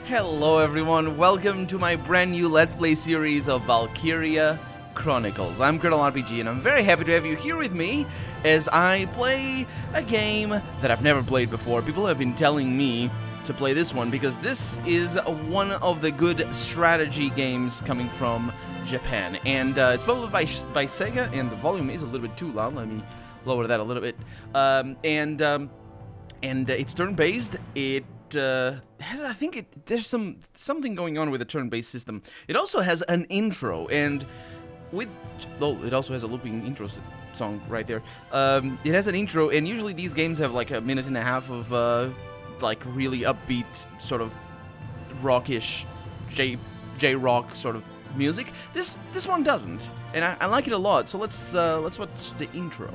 Hello everyone, welcome to my brand new Let's Play series of Valkyria Chronicles. I'm Colonel RPG and I'm very happy to have you here with me as I play a game that I've never played before. People have been telling me to play this one because this is one of the good strategy games coming from Japan. And it's published by Sega, and the volume is a little bit too loud. Let me lower that a little bit. And it's turn-based. I think there's something going on with the turn-based system. It also has an intro, and it also has a looping intro song right there. It has an intro, and usually these games have like a minute and a half of like really upbeat sort of rockish J-rock sort of music. This one doesn't, and I like it a lot. So let's watch the intro.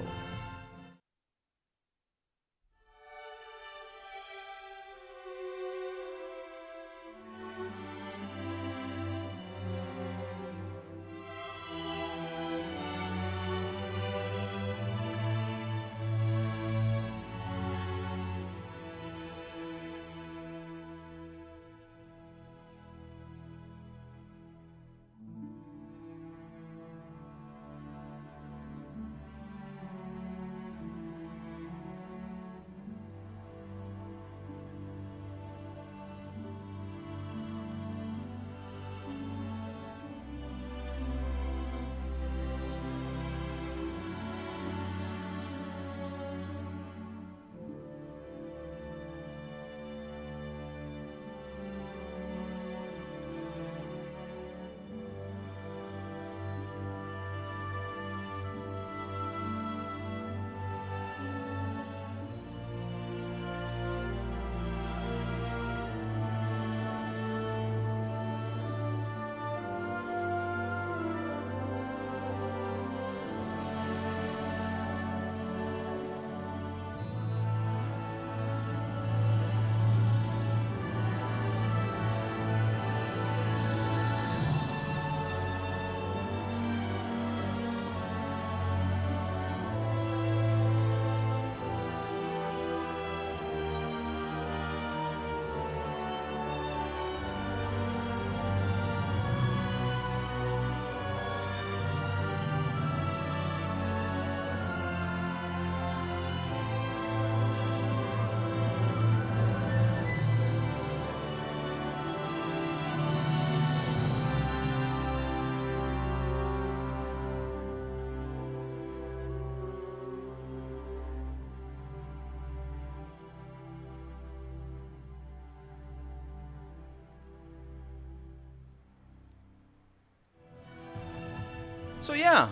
So yeah,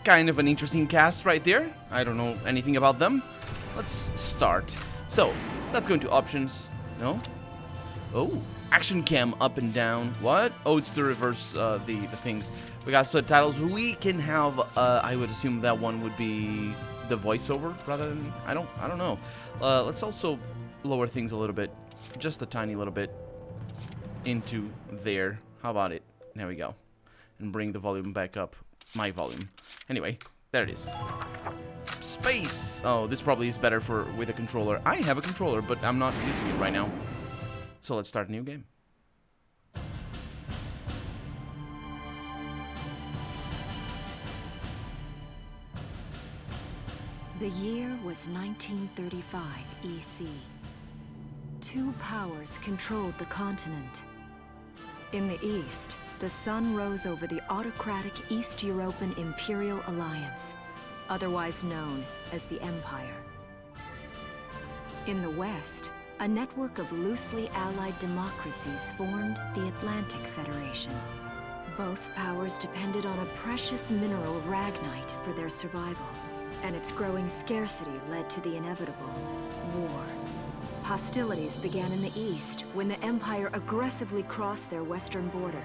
kind of an interesting cast right there. I don't know anything about them. Let's start. So, let's go into options. No? Oh, action cam up and down. What? Oh, it's to reverse the things. We got subtitles. We can have, I would assume that one would be the voiceover rather than, I don't know. Let's also lower things a little bit, just a tiny little bit into there. How about it? There we go. And bring the volume back up. My volume. Anyway, there it is. Space! Oh, this probably is better with a controller. I have a controller, but I'm not using it right now. So let's start a new game. The year was 1935 EC. Two powers controlled the continent. In the east, the sun rose over the autocratic East European Imperial Alliance, otherwise known as the Empire. In the west, a network of loosely allied democracies formed the Atlantic Federation. Both powers depended on a precious mineral ragnite for their survival, and its growing scarcity led to the inevitable war. Hostilities began in the east when the Empire aggressively crossed their western border.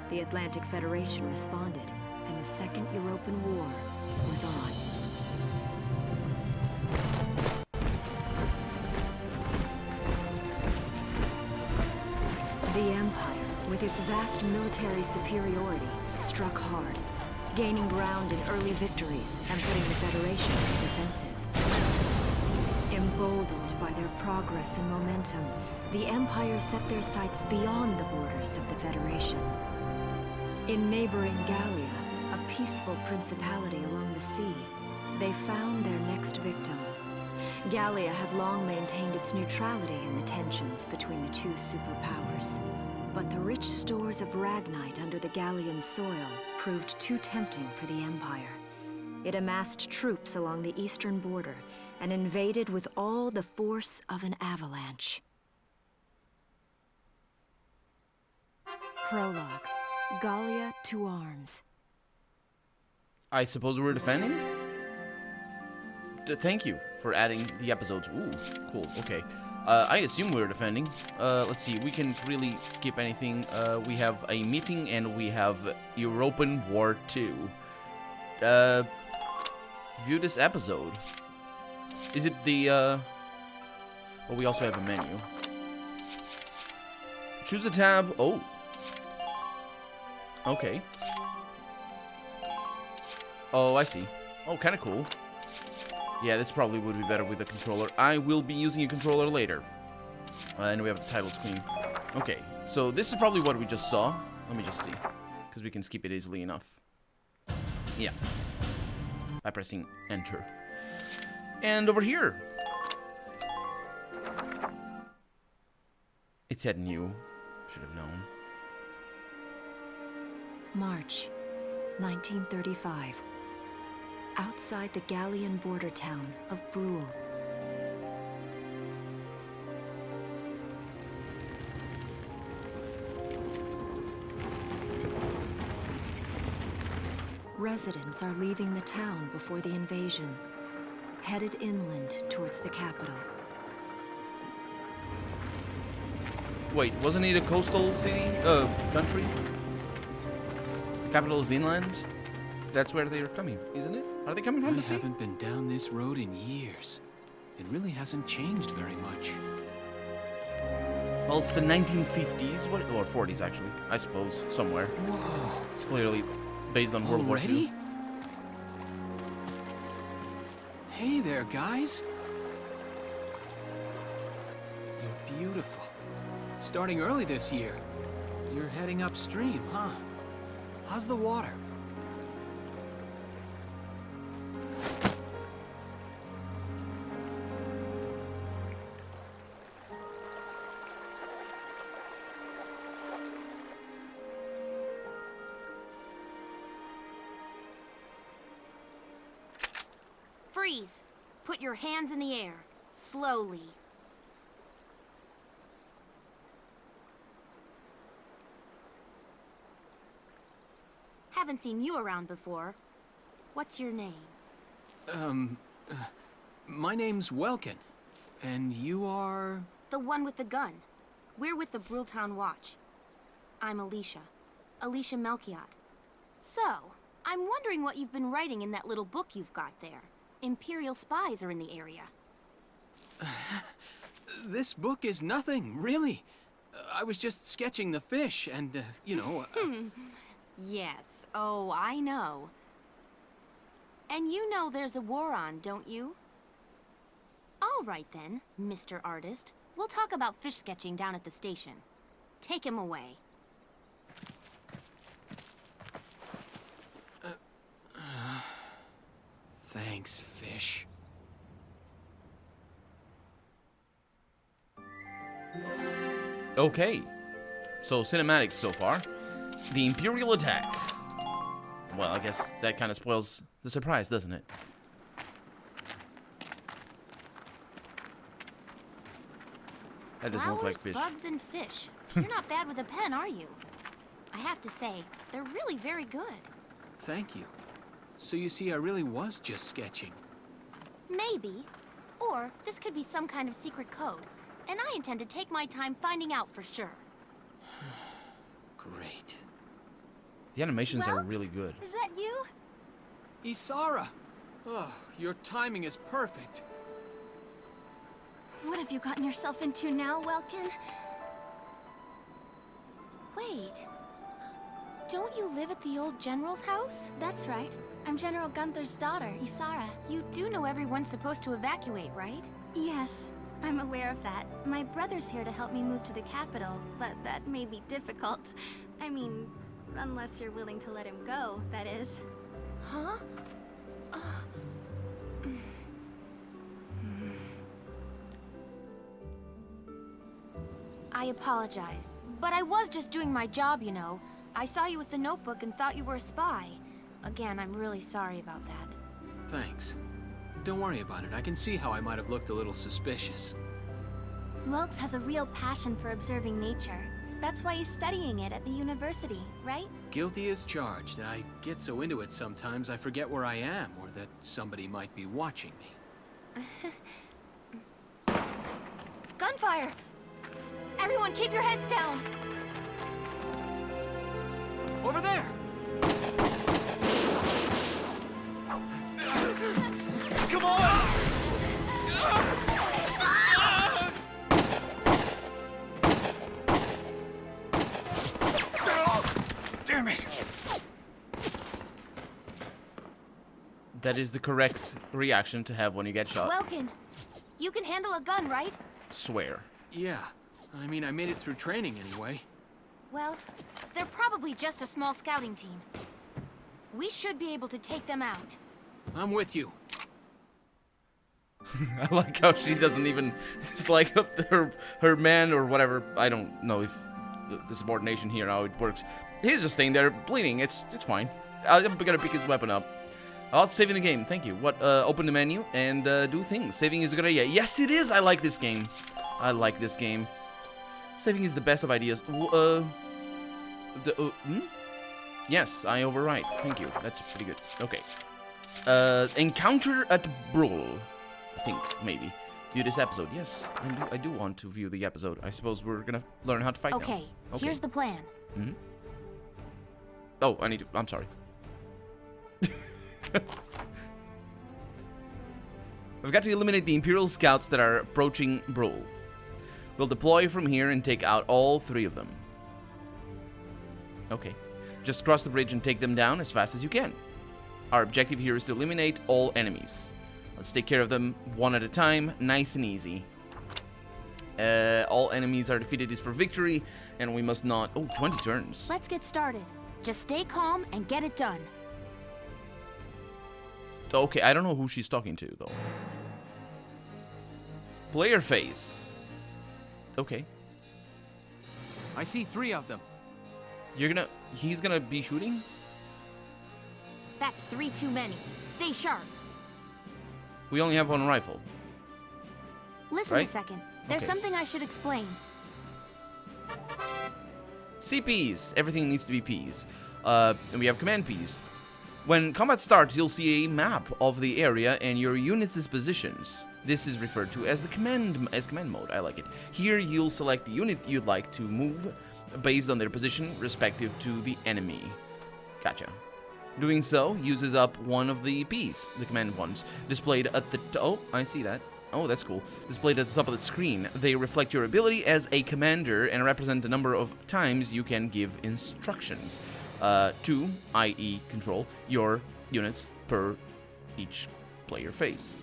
The Atlantic Federation responded, and the Second European War was on. The Empire, with its vast military superiority, struck hard, gaining ground in early victories and putting the Federation on the defensive. Emboldened by their progress and momentum, the Empire set their sights beyond the borders of the Federation. In neighboring Gallia, a peaceful principality along the sea, they found their next victim. Gallia had long maintained its neutrality in the tensions between the two superpowers. But the rich stores of Ragnite under the Gallian soil proved too tempting for the Empire. It amassed troops along the eastern border and invaded with all the force of an avalanche. Prologue. Gallia to arms. I suppose we're defending? Thank you for adding the episodes. Ooh, cool. Okay. I assume we're defending. Let's see. We can really skip anything. We have a meeting and we have European War 2. View this episode. Is it the, Well, we also have a menu. Choose a tab. Oh. Okay. Oh, I see. Oh, kind of cool. Yeah, this probably would be better with a controller. I will be using a controller later. And we have the title screen. Okay, so this is probably what we just saw. Let me just see. Because we can skip it easily enough. Yeah. By pressing enter. And over here. It said new. Should have known. March 1935. Outside the Gallian border town of Bruhl. Residents are leaving the town before the invasion, headed inland towards the capital. Wait, wasn't it a coastal city? Country? Capital is inland? That's where they're coming, isn't it? Are they coming from the sea? I haven't been down this road in years. It really hasn't changed very much. Well, it's the 1950s, or 40s actually, I suppose, somewhere. Whoa. It's clearly based on World War II. Hey there, guys. You're beautiful. Starting early this year. You're heading upstream, huh? How's the water? Freeze! Put your hands in the air. Slowly. Haven't seen you around before. What's your name? My name's Welkin. And you are? The one with the gun. We're with the Bruhltown Watch. I'm Alicia. Alicia Melchiot. So, I'm wondering what you've been writing in that little book you've got there. Imperial spies are in the area. This book is nothing, really. I was just sketching the fish and, you know... Yes. Oh, I know. And you know there's a war on, don't you? All right then, Mr. Artist. We'll talk about fish sketching down at the station. Take him away. Thanks, fish. Okay. So, cinematics so far. The Imperial attack. Well, I guess that kind of spoils the surprise, doesn't it? That doesn't look like fish. Bugs, and fish. You're not bad with a pen, are you? I have to say, they're really very good. Thank you. So you see, I really was just sketching. Maybe. Or this could be some kind of secret code. And I intend to take my time finding out for sure. Great. The animations are Welt? really good. Is that you? Isara! Oh, your timing is perfect. What have you gotten yourself into now, Welkin? Wait. Don't you live at the old General's house? That's right. I'm General Gunther's daughter, Isara. You do know everyone's supposed to evacuate, right? Yes. I'm aware of that. My brother's here to help me move to the capital, but that may be difficult. I mean, unless you're willing to let him go, that is. Huh? I apologize, but I was just doing my job, you know. I saw you with the notebook and thought you were a spy. Again, I'm really sorry about that. Thanks. Don't worry about it. I can see how I might have looked a little suspicious. Wilkes has a real passion for observing nature. That's why he's studying it at the university, right? Guilty as charged. I get so into it sometimes I forget where I am or that somebody might be watching me. Gunfire! Everyone keep your heads down! Over there! Come on! Damn it! That is the correct reaction to have when you get shot. Welkin, you can handle a gun, right? Swear. Yeah. I mean, I made it through training anyway. Well, they're probably just a small scouting team. We should be able to take them out. I'm with you. I like how she doesn't even. It's like her man or whatever. I don't know if the subordination here how it works. He's just staying there bleeding. It's fine. I'm gonna pick his weapon up. About saving the game. Thank you. What? Open the menu and do things. Saving is a good idea. Yes, it is. I like this game. I like this game. Saving is the best of ideas. Yes, I overwrite. Thank you. That's pretty good. Okay. Encounter at Bruhl. I think, maybe. View this episode. Yes, I do want to view the episode. I suppose we're gonna learn how to fight now. Okay, here's the plan. Mm-hmm. Oh, I need to... I'm sorry. We've got to eliminate the Imperial scouts that are approaching Bruhl. We'll deploy from here and take out all 3 of them. Okay. Just cross the bridge and take them down as fast as you can. Our objective here is to eliminate all enemies. Let's take care of them one at a time, nice and easy. All enemies are defeated is for victory, and we must not... Oh, 20 turns. Let's get started. Just stay calm and get it done. Okay, I don't know who she's talking to, though. Player face. Okay. I see 3 of them. He's gonna be shooting? That's 3 too many. Stay sharp. We only have 1 rifle. Listen Right? a second. There's Okay. something I should explain. CPs. Everything needs to be Ps. And we have command Ps. When combat starts, you'll see a map of the area and your units' positions. This is referred to as the command mode. I like it. Here, you'll select the unit you'd like to move based on their position respective to the enemy. Gotcha. Doing so uses up one of the Ps, the command ones, displayed at the... Oh, I see that. Oh, that's cool. Displayed at the top of the screen. They reflect your ability as a commander and represent the number of times you can give instructions to, i.e. control, your units per each player phase.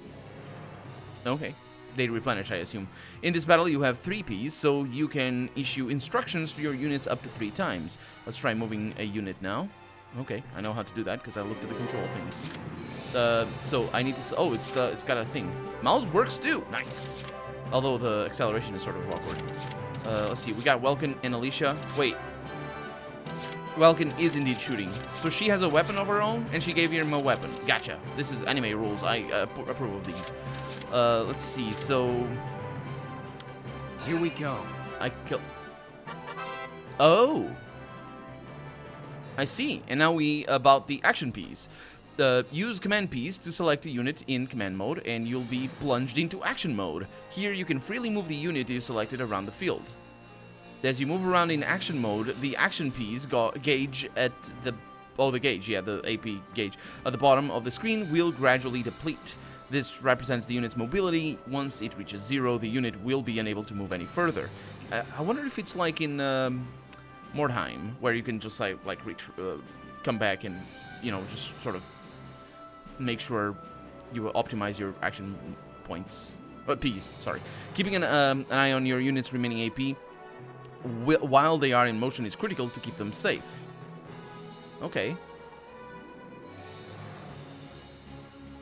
Okay. They replenish, I assume. In this battle, you have 3 Ps, so you can issue instructions to your units up to 3 times. Let's try moving a unit now. Okay, I know how to do that because I looked at the control things. So I need to... Oh, it's got a thing. Mouse works too. Nice. Although the acceleration is sort of awkward. Let's see. We got Welkin and Alicia. Wait. Welkin is indeed shooting. So she has a weapon of her own, and she gave him a weapon. Gotcha. This is anime rules. I approve of these. Let's see. So... Here we go. I kill... Oh! I see. And now about the action Ps. Use command Ps to select a unit in command mode, and you'll be plunged into action mode. Here, you can freely move the unit you selected around the field. As you move around in action mode, the action Ps gauge at the... Oh, the gauge, yeah, the AP gauge. At the bottom of the screen will gradually deplete. This represents the unit's mobility. Once it reaches 0, the unit will be unable to move any further. I wonder if it's like in Mordheim, where you can just come back and, just sort of make sure you optimize your action points Ps, sorry. Keeping an eye on your unit's remaining AP while they are in motion is critical to keep them safe. Okay.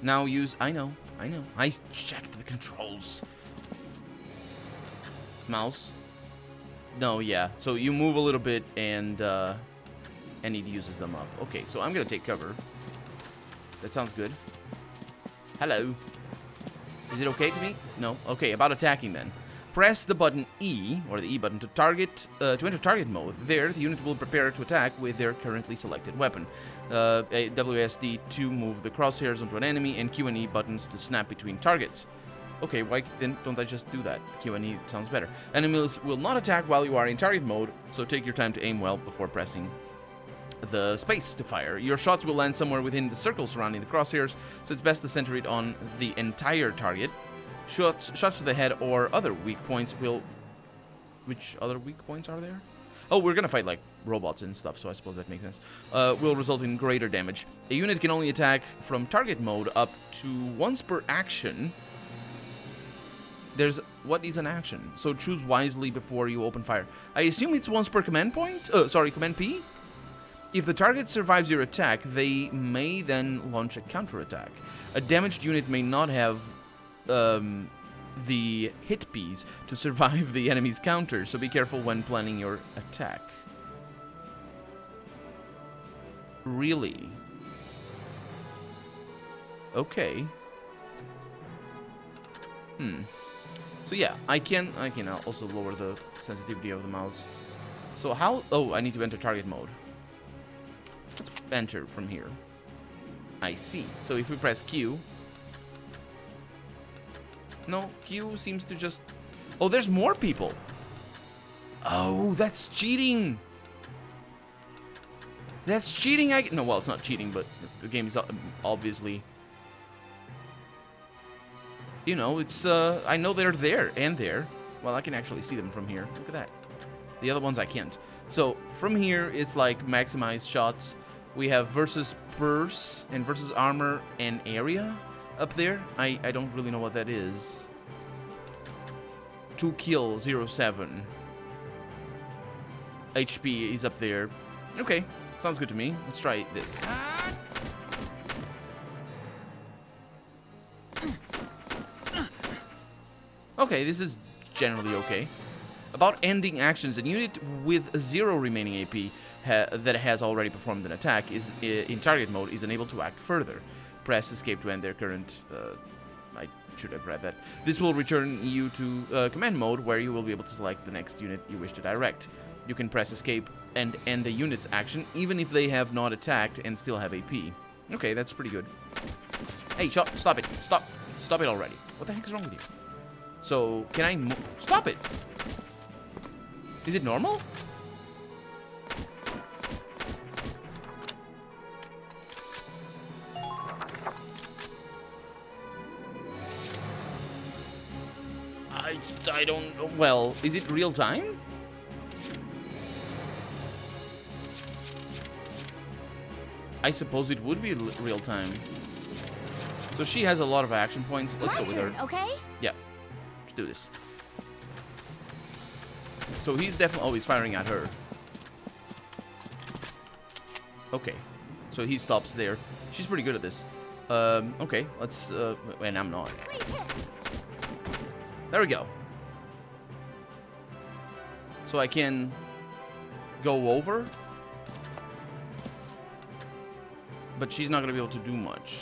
Now use... I know. I checked the controls. Mouse. No, yeah. So you move a little bit and it uses them up. Okay, so I'm gonna take cover. That sounds good. Hello. Is it okay to me? No. Okay, about attacking then. Press the button E, or the E button, to enter target mode. There, the unit will prepare to attack with their currently selected weapon. WSD to move the crosshairs onto an enemy, and Q and E buttons to snap between targets. Okay, why then don't I just do that? Q and E sounds better. Enemies will not attack while you are in target mode, so take your time to aim well before pressing the space to fire. Your shots will land somewhere within the circle surrounding the crosshairs, so it's best to center it on the entire target. Shots to the head or other weak points will... Which other weak points are there? Oh, we're gonna fight, like, robots and stuff, so I suppose that makes sense. Will result in greater damage. A unit can only attack from target mode up to once per action. There's... What is an action? So choose wisely before you open fire. I assume it's once per command point? Command P? If the target survives your attack, they may then launch a counterattack. A damaged unit may not have the hit Ps to survive the enemy's counter, so be careful when planning your attack. Really? Okay. So yeah, I can also lower the sensitivity of the mouse. So how... Oh, I need to enter target mode. Let's enter from here. I see. So if we press Q... No, Q seems to just... Oh, there's more people! Oh, that's cheating! That's cheating! No, well, it's not cheating, but the game is obviously... You know, it's... I know they're there and there. Well, I can actually see them from here. Look at that. The other ones I can't. So, from here, it's like maximize shots. We have versus burst and versus armor and area up there. I don't really know what that is. 2 kill, 07. HP is up there. Okay, sounds good to me. Let's try this. Okay, this is generally okay. About ending actions, a unit with 0 remaining AP that has already performed an attack is in target mode is unable to act further. Press escape to end their current... I should have read that. This will return you to command mode, where you will be able to select the next unit you wish to direct. You can press escape and end the unit's action, even if they have not attacked and still have AP. Okay, that's pretty good. Hey, stop it. Stop it already. What the heck is wrong with you? So, can I... Stop it! Is it normal? I don't... Well, is it real time? I suppose it would be real time. So she has a lot of action points. Let's go with her. Okay? Yeah. Let's do this. So he's definitely... Oh, he's firing at her. Okay. So he stops there. She's pretty good at this. Okay. Let's... and I'm not. There we go. So I can go over. But she's not going to be able to do much.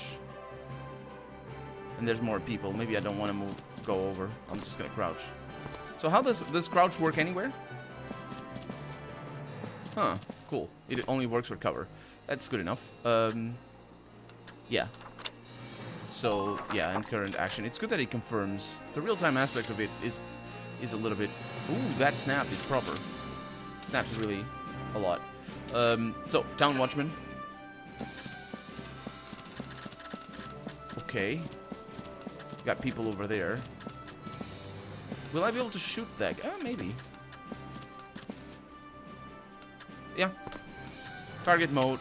And there's more people. Maybe I don't want to go over. I'm just going to crouch. So how does this crouch work anywhere? Huh. Cool. It only works for cover. That's good enough. Yeah. So, yeah, and current action. It's good that it confirms. The real-time aspect of it is a little bit... Ooh, that snap is proper. Snaps really a lot. So, Town Watchman. Okay. Got people over there. Will I be able to shoot that guy? Maybe. Yeah. Target mode.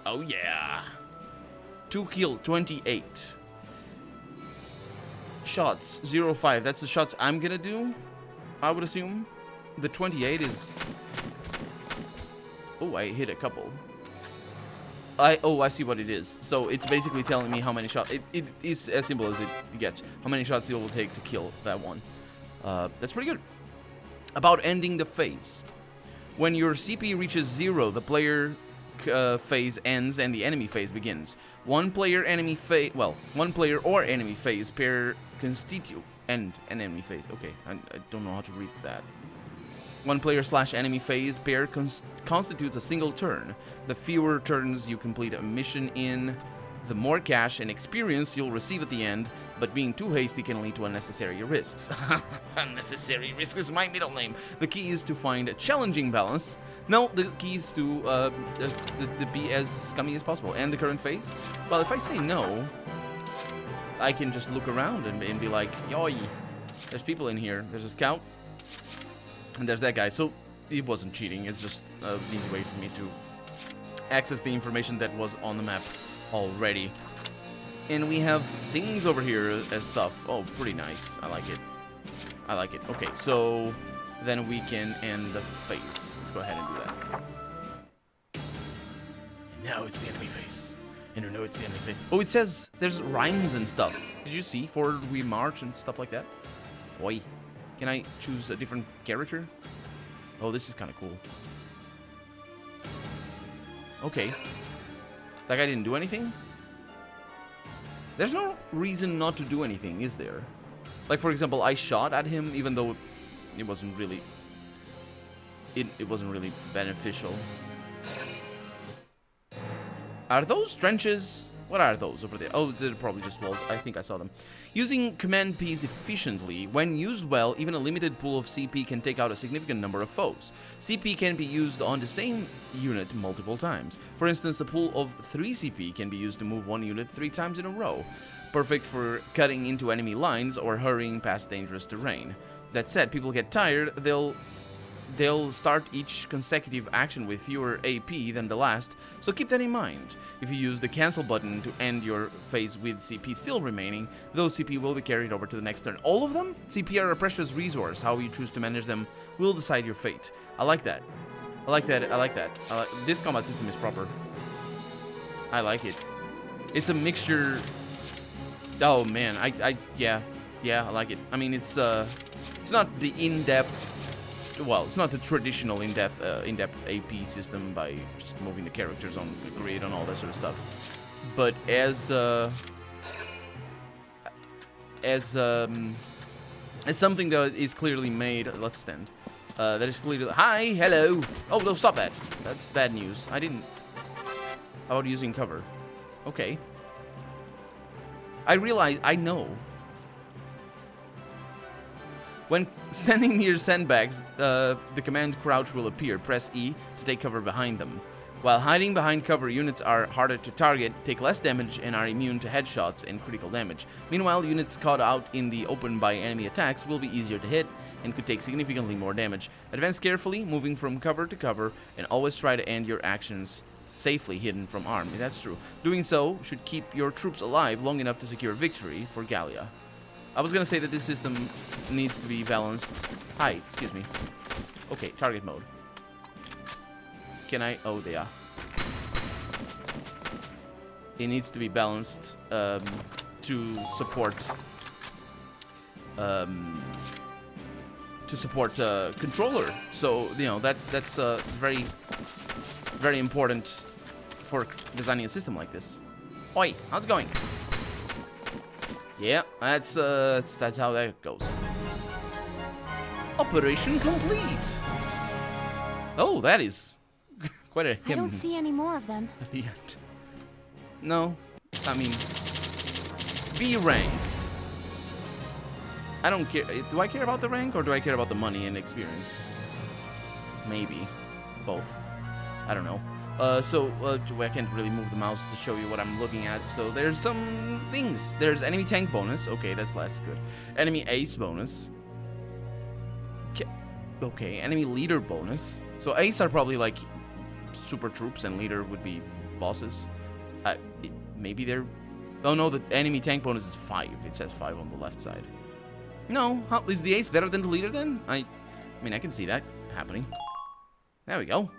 Oh, yeah. 2 kill, 28. shots. 0-5. That's the shots I'm gonna do, I would assume. The 28 is... Oh, I hit a couple. I see what it is. So it's basically telling me how many shots. It is as simple as it gets. How many shots it will take to kill that one. That's pretty good. About ending the phase. When your CP reaches 0, the player phase ends and the enemy phase begins. One player or enemy phase pair constitute end an enemy phase. Okay, I don't know how to read that. One player / enemy phase pair constitutes a single turn. The fewer turns you complete a mission in, the more cash and experience you'll receive at the end, but being too hasty can lead to unnecessary risks. Unnecessary risks is my middle name. The key is to find a challenging balance. No, the key is to be as scummy as possible. And the current phase? Well, if I say no, I can just look around and be like, yoy, there's people in here. There's a scout. And there's that guy. So it wasn't cheating. It's just an easy way for me to access the information that was on the map already. And we have things over here as stuff. Oh, pretty nice. I like it. I like it. Okay, so then we can end the phase. Let's go ahead and do that. And now it's the enemy phase. And no, it's the enemy phase. Oh, it says there's rhymes and stuff. Did you see? Forward we march and stuff like that. Oi. Can I choose a different character? Oh, this is kind of cool. Okay. That guy didn't do anything? There's no reason not to do anything, is there? Like, for example, I shot at him even though it wasn't really... It wasn't really beneficial. Are those trenches? What are those over there? Oh, they're probably just walls. I think I saw them. Using command Ps efficiently, when used well, even a limited pool of CP can take out a significant number of foes. CP can be used on the same unit multiple times. For instance, a pool of 3 CP can be used to move one unit 3 times in a row. Perfect for cutting into enemy lines or hurrying past dangerous terrain. That said, people get tired, they'll start each consecutive action with fewer AP than the last, so keep that in mind. If you use the cancel button to end your phase with CP still remaining, those CP will be carried over to the next turn. All of them? CP are a precious resource. How you choose to manage them will decide your fate. I like that. I like that. I like that. This combat system is proper. I like it. It's a mixture... Oh man, yeah, I like it. I mean, it's not the in-depth... Well, it's not the traditional in-depth AP system by just moving the characters on the grid and all that sort of stuff. But as something that is clearly made, let's stand. That is clearly... Hi, hello. Oh, no, stop that. That's bad news. I didn't... How about using cover? Okay. I realize... I know. When standing near sandbags, the command crouch will appear. Press E to take cover behind them. While hiding behind cover, units are harder to target, take less damage, and are immune to headshots and critical damage. Meanwhile, units caught out in the open by enemy attacks will be easier to hit and could take significantly more damage. Advance carefully, moving from cover to cover, and always try to end your actions safely hidden from arm. That's true. Doing so should keep your troops alive long enough to secure victory for Gallia. I was gonna say that this system needs to be balanced. Hi, excuse me. Okay, target mode. Can I? Oh, they are. It needs to be balanced to support controller. So you know that's very very important for designing a system like this. Oi, how's it going? Yeah, that's how that goes. Operation complete. Oh, that is quite a hymn. I don't see any more of them. At the end. No, I mean, B rank. I don't care. Do I care about the rank or do I care about the money and experience? Maybe both. I don't know. I can't really move the mouse to show you what I'm looking at. So there's some things. There's enemy tank bonus. Okay, that's less good. Enemy ace bonus. Okay, enemy leader bonus. So ace are probably like super troops and leader would be bosses. Maybe they're Oh no, the enemy tank bonus is 5. It says 5 on the left side. No, how, is the ace better than the leader then? I mean, I can see that happening. There we go.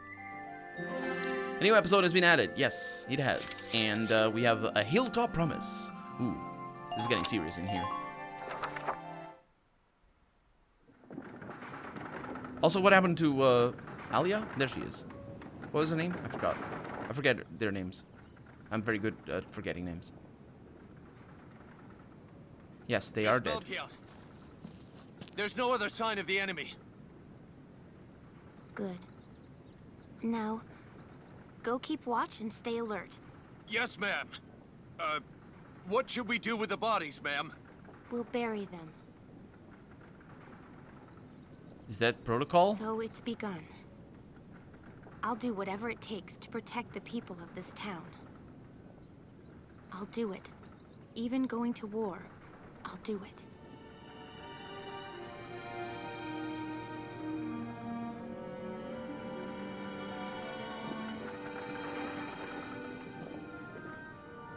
A new episode has been added. Yes, it has. And we have a hilltop promise. Ooh, this is getting serious in here. Also, what happened to Alia? There she is. What was her name? I forgot. I forget their names. I'm very good at forgetting names. Yes, they are dead. There's no other sign of the enemy. Good. Now, go keep watch and stay alert. Yes, ma'am. What should we do with the bodies, ma'am? We'll bury them. Is that protocol? So it's begun. I'll do whatever it takes to protect the people of this town. I'll do it. Even going to war, I'll do it.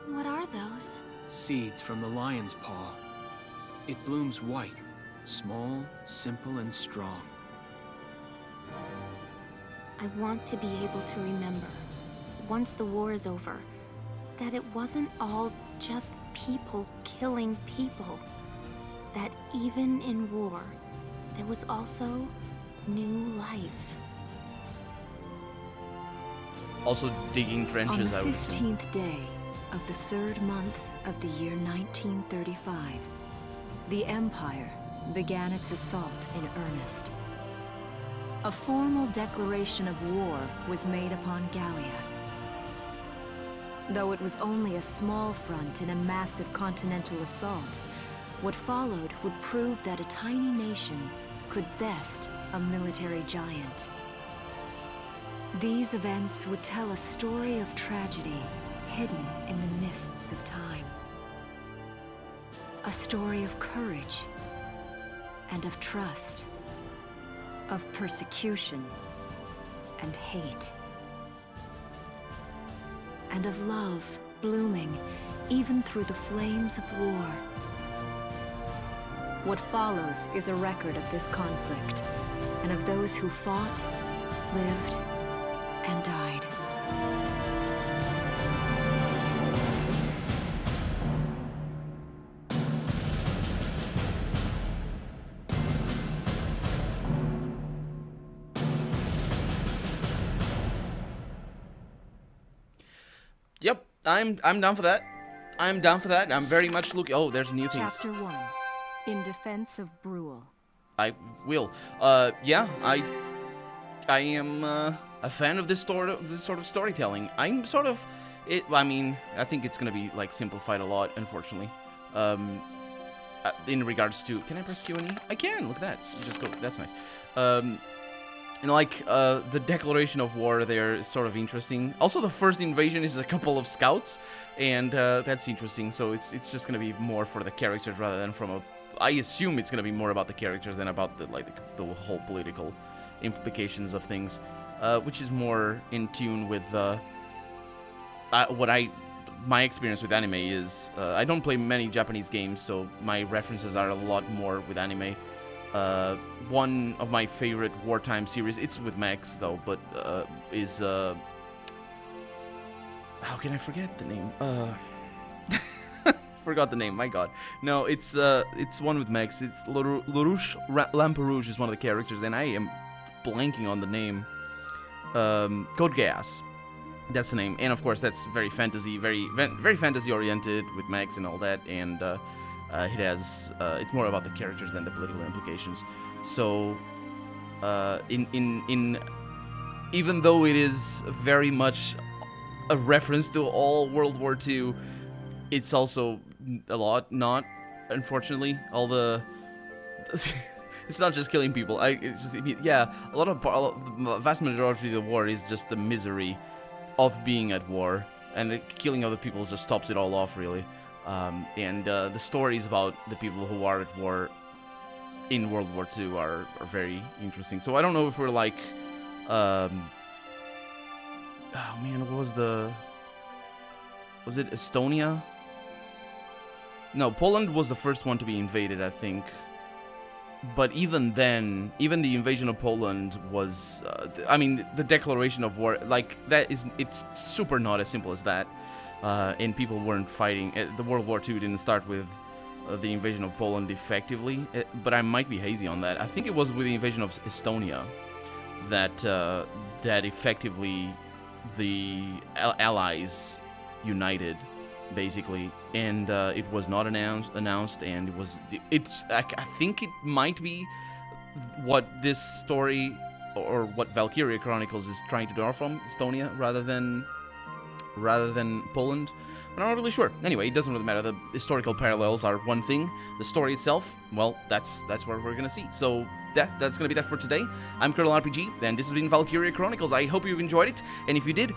What are those? Seeds from the lion's paw. It blooms white, small, simple, and strong. I want to be able to remember, once the war is over, that it wasn't all just people killing people. That even in war, there was also new life. Also digging trenches, I On would the assume. 15th day of the 3rd month of the year 1935, the Empire began its assault in earnest. A formal declaration of war was made upon Gallia. Though it was only a small front in a massive continental assault, what followed would prove that a tiny nation could best a military giant. These events would tell a story of tragedy hidden in the mists of time. A story of courage and of trust, of persecution and hate, and of love blooming even through the flames of war. What follows is a record of this conflict and of those who fought, lived, and died. Yep, I'm down for that. I'm down for that. I'm very much looking. Oh, there's a new piece. Chapter 1. In Defense of Bruhl. I will. Yeah, I am a fan of this sort of storytelling. I'm sort of I mean, I think it's gonna be like simplified a lot, unfortunately. In regards to, can I press Q and E? I can. Look at that. Just go. That's nice. And like the declaration of war there is sort of interesting. Also, the first invasion is a couple of scouts, and that's interesting. So it's just gonna be more for the characters rather than from a. I assume it's gonna be more about the characters than about the whole political implications of things, which is more in tune with my experience with anime is. I don't play many Japanese games, so my references are a lot more with anime. One of my favorite wartime series, it's with Max though, but is how can I forget the name? Forgot the name. My God, no, it's one with Max. It's LaRouche Lamperouge is one of the characters, and I am blanking on the name. Code Geass, that's the name, and of course that's very fantasy, very fantasy oriented with Max and all that, and it has it's more about the characters than the political implications. So in even though it is very much a reference to all World War II, it's also a lot not, unfortunately. All the it's not just killing people. The vast majority of the war is just the misery of being at war, and the killing other people just tops it all off, really. And the stories about the people who are at war in World War II are very interesting. So I don't know if we're like, oh man, what was it Estonia? No, Poland was the first one to be invaded, I think. But even then, even the invasion of Poland was, I mean, the declaration of war, like, it's super not as simple as that. And people weren't fighting. The World War II didn't start with the invasion of Poland effectively, but I might be hazy on that. I think it was with the invasion of Estonia that that effectively the Allies united, basically, and it was not announced, and I think it might be what this story or what Valkyria Chronicles is trying to draw from Estonia rather than Poland. But I'm not really sure. Anyway, it doesn't really matter. The historical parallels are one thing. The story itself, well, that's what we're gonna see. So that's gonna be that for today. I'm Colonel RPG, and this has been Valkyria Chronicles. I hope you've enjoyed it, and if you did,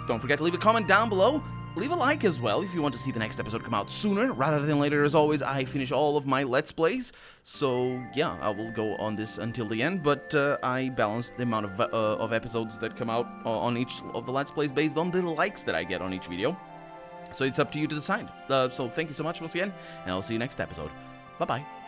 don't forget to leave a comment down below. Leave a like as well if you want to see the next episode come out sooner rather than later. As always, I finish all of my Let's Plays, so yeah, I will go on this until the end, but I balance the amount of episodes that come out on each of the Let's Plays based on the likes that I get on each video. So it's up to you to decide. So thank you so much once again, and I'll see you next episode. Bye-bye.